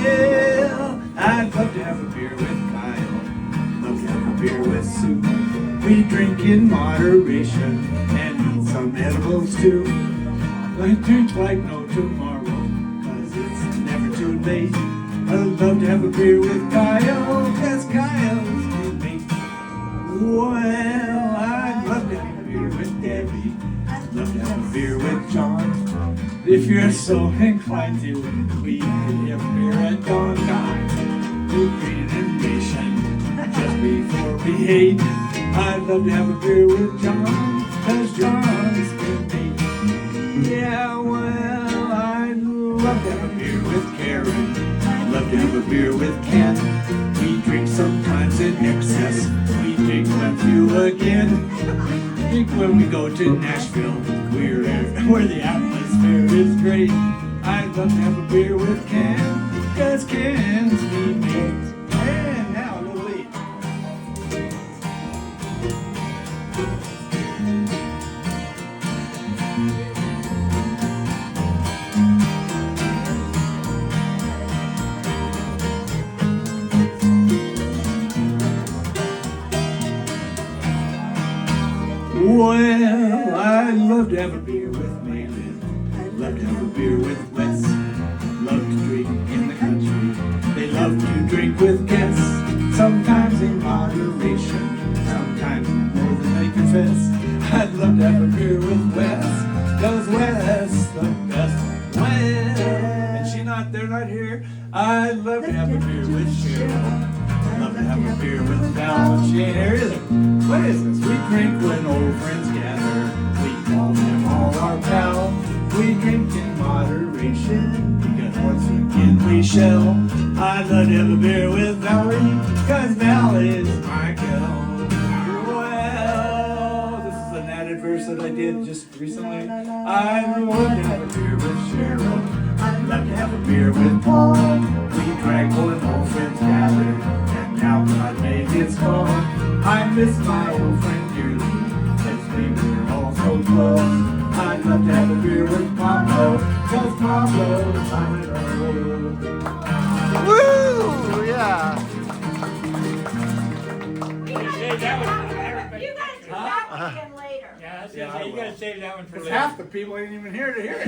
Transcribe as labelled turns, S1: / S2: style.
S1: Well, I'd love to have a beer with Kyle. Love to have a beer with Sue. We drink in moderation and eat some edibles too. I drink like no tomorrow, cause it's never too late. I'd love to have a beer with Kyle, cause Kyle's with me. Well, I'd love to have a beer with Debbie. I'd love to have a beer with John. If you're so inclined to, we could have a beer at dawn time. We created a nation just before we hate. I'd love to have a beer with John, cause John's with me. Yeah, well, I'd love to have a beer with Karen. I'd love to have a beer with Ken. We drink sometimes in excess. We drink when you again. Drink when we go to Nashville, where the atmosphere is great. I'd love to have a beer with Ken, cause Ken's me mate. And now a little late. Well, I'd love to have a beer with Malin. I'd love to have a beer with Wes. Love to drink in the country. They love to drink with guests. Sometimes in moderation, sometimes more than they confess. I'd love to have a beer with Wes, cause Wes the best. Well, and they're not here. I'd love to have a beer with Cheryl. I'd love to have a beer with Val. She ain't here either. What is this? We drink when old friends gather. We call them all our pal. We drink in moderation, because once again we shall. I'd love to have a beer with Valerie, cause Val is my gal. Well, this is an added verse that I did just recently. I'd love to have a beer with Cheryl. I'd love to have a beer with Paul. We drank when old friends gathered, and now God made it's gone. I miss my old friend dearly, cause we were all so close. I'd love to have a beer with Pablo, cause Pablo's my hero.
S2: Woo! Yeah.
S3: You guys come back again later.
S4: Yeah, you gotta save that one for later.
S1: Half the people ain't even here to hear it.